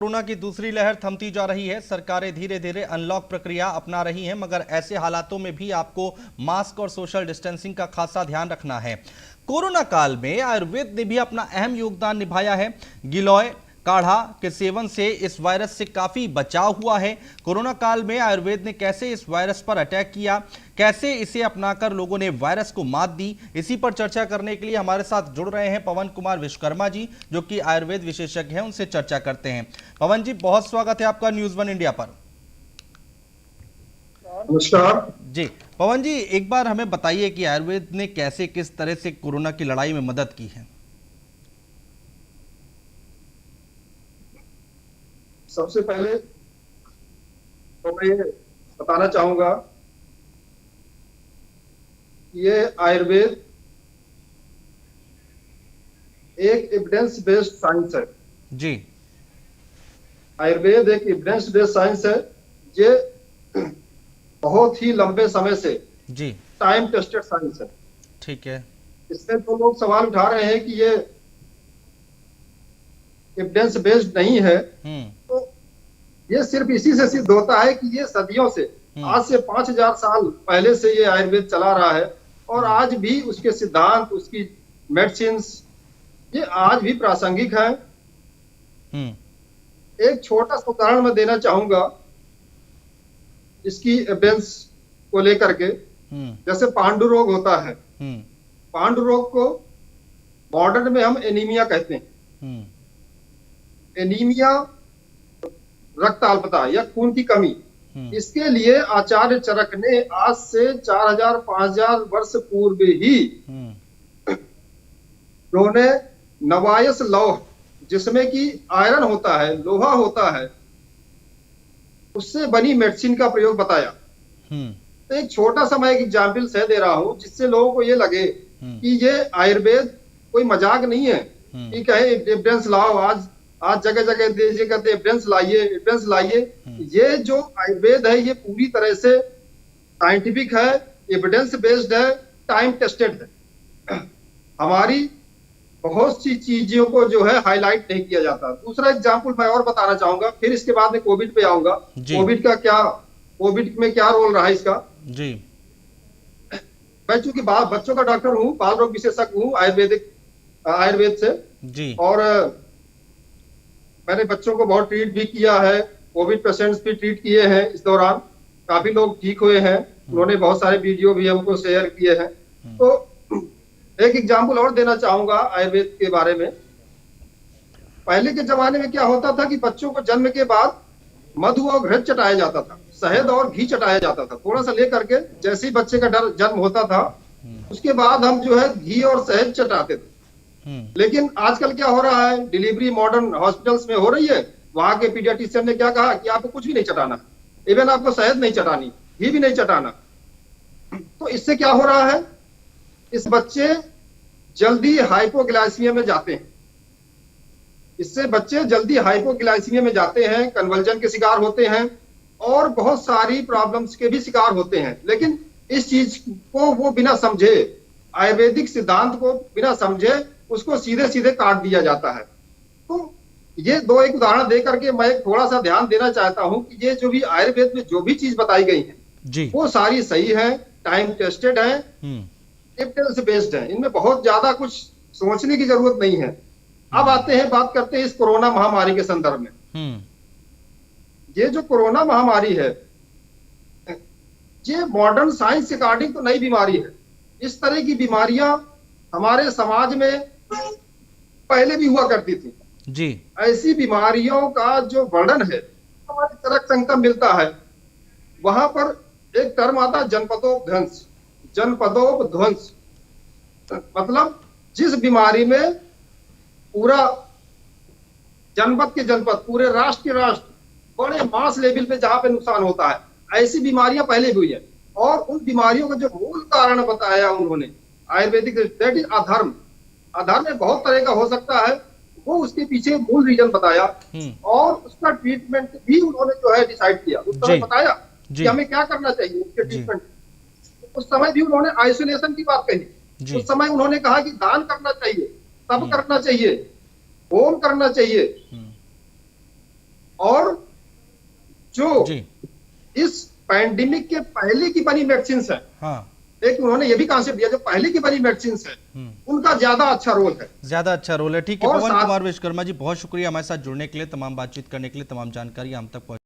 Corona की दूसरी लहर थमती जा रही है। सरकारें धीरे धीरे अनलॉक प्रक्रिया अपना रही हैं, मगर ऐसे हालातों में भी आपको मास्क और सोशल डिस्टेंसिंग का खासा ध्यान रखना है। कोरोना काल में आयुर्वेद ने भी अपना अहम योगदान निभाया है। गिलोय काढ़ा के सेवन से इस वायरस से काफी बचाव हुआ है। कोरोना काल में आयुर्वेद ने कैसे इस वायरस पर अटैक किया, कैसे इसे अपनाकर लोगों ने वायरस को मात दी, इसी पर चर्चा करने के लिए हमारे साथ जुड़ रहे हैं पवन कुमार विश्वकर्मा जी, जो कि आयुर्वेद विशेषज्ञ हैं। उनसे चर्चा करते हैं। पवन जी, बहुत स्वागत है आपका न्यूज़ वन इंडिया पर। नमस्कार जी पवन जी, एक बार हमें बताइए कि आयुर्वेद ने कैसे किस तरह से कोरोना की लड़ाई में मदद की है। सबसे पहले तो मैं ये बताना चाहूंगा कि ये आयुर्वेद एक एविडेंस बेस्ड साइंस है। जी। आयुर्वेद एक एविडेंस बेस्ड साइंस है। ये बहुत ही लंबे समय से जी। टाइम टेस्टेड साइंस है। ठीक है। इसमें तो लोग सवाल उठा रहे हैं कि ये एविडेंस बेस्ड नहीं है, तो ये सिर्फ इसी से सिद्ध होता है कि ये सदियों से, आज से 5000 साल पहले से ये आयुर्वेद चला रहा है और आज भी उसके सिद्धांत, उसकी मेडिसिन ये आज भी प्रासंगिक है। एक छोटा सा उदाहरण मैं देना चाहूंगा इसकी एविडेंस को लेकर के। जैसे पांडु रोग होता है, पांडु रोग को मॉडर्न में हम एनीमिया कहते हैं। एनीमिया, रक्त अल्पता या खून की कमी, इसके लिए आचार्य चरक ने आज से 4000-5000 वर्ष पूर्व ही उन्होंने नवायस लौह, जिसमें कि आयरन होता है, लोहा होता है, उससे बनी मेडिसिन का प्रयोग बताया। तो एक छोटा सा मैं एक एग्जाम्पल से दे रहा हूं जिससे लोगों को ये लगे कि ये आयुर्वेद कोई मजाक नहीं है कि कहे एविडेंस लाओ, आज जगह जगह दीजिए कहते एविडेंस लाइए, एविडेंस लाइए। ये जो आयुर्वेद है ये पूरी तरह से साइंटिफिक है, एविडेंस बेस्ड है, टाइम टेस्टेड है। हमारी बहुत सी चीजों को जो है हाईलाइट नहीं किया जाता। दूसरा एग्जांपल मैं और बताना चाहूंगा, फिर इसके बाद में कोविड पे आऊंगा। कोविड में क्या रोल रहा है इसका जी। मैं चूंकि बच्चों का डॉक्टर हूँ, बाल रोग विशेषज्ञ हूँ आयुर्वेद से जी, और मैंने बच्चों को बहुत ट्रीट भी किया है, कोविड पेशेंट्स भी ट्रीट किए हैं। इस दौरान काफी लोग ठीक हुए हैं, उन्होंने बहुत सारे वीडियो भी हमको शेयर किए हैं। तो एक एग्जांपल और देना चाहूंगा आयुर्वेद के बारे में। पहले के जमाने में क्या होता था कि बच्चों को जन्म के बाद मधु और घृत चटाया जाता था, शहद और घी चटाया जाता था, थोड़ा सा लेकर के। जैसे ही बच्चे का जन्म होता था उसके बाद हम जो है घी और शहद चटाते थे। लेकिन आजकल क्या हो रहा है, डिलीवरी मॉडर्न हॉस्पिटल्स में हो रही है। वहां के पीडियाट्रिशियन ने क्या कहा कि आपको कुछ भी नहीं चटाना, इवन आपको शहद नहीं चटानी, घी भी नहीं चटाना। तो इससे क्या हो रहा है, इस बच्चे जल्दी हाइपोग्लाइसीमिया में जाते हैं। इससे बच्चे जल्दी हाइपोग्लाइसीमिया में जाते हैं, कन्वल्जन के शिकार होते हैं और बहुत सारी प्रॉब्लम्स के भी शिकार होते हैं। लेकिन इस चीज को वो बिना समझे, आयुर्वेदिक सिद्धांत को बिना समझे उसको सीधे सीधे काट दिया जाता है। तो ये दो एक उदाहरण दे करके मैं थोड़ा सा ध्यान देना चाहता हूं कि ये जो भी आयुर्वेद में जो भी चीज बताई गई है वो सारी सही है, टाइम टेस्टेड है, एविडेंस बेस्ड है। इनमें बहुत ज्यादा कुछ सोचने की जरूरत नहीं है। अब आते हैं, बात करते हैं इस कोरोना महामारी के संदर्भ में। ये जो कोरोना महामारी है ये मॉडर्न साइंस के अकॉर्डिंग तो नई बीमारी है। इस तरह की बीमारियां हमारे समाज में पहले भी हुआ करती थी जी। ऐसी बीमारियों का जो वर्णन है हमारे चरक संहिता मिलता है। वहां पर एक टर्म आता है जनपदोपध्वंस। जनपदोपध्वंस मतलब जिस बीमारी में पूरा जनपद के जनपद, पूरे राष्ट्र के राष्ट्र, बड़े मास लेवल पे जहां पे नुकसान होता है, ऐसी बीमारियां पहले भी हुई है। और उन बीमारियों का जो मूल कारण बताया उन्होंने आयुर्वेदिक, दैट इज अधर्म। अधर्म बहुत तरह का हो सकता है, वो उसके पीछे मूल रीजन बताया और उसका ट्रीटमेंट भी उन्होंने जो है डिसाइड किया। उस समय बताया कि हमें क्या करना चाहिए उसके ट्रीटमेंट। उस समय भी उन्होंने आइसोलेशन की बात कही। उस समय उन्होंने कहा कि दान करना चाहिए, तब करना चाहिए, होम करना चाहिए। और जो जी इस पैंडेमिक के पहले की बनी वैक्सीन है, हाँ एक उन्होंने ये भी कॉन्सेप्ट दिया, जो पहले की बनी वैक्सीन है उनका ज्यादा अच्छा रोल है, ज्यादा अच्छा रोल है। ठीक है और पवन साथ कुमार विश्वकर्मा जी, बहुत शुक्रिया हमारे साथ जुड़ने के लिए, तमाम बातचीत करने के लिए, तमाम जानकारी हम तक पहुंच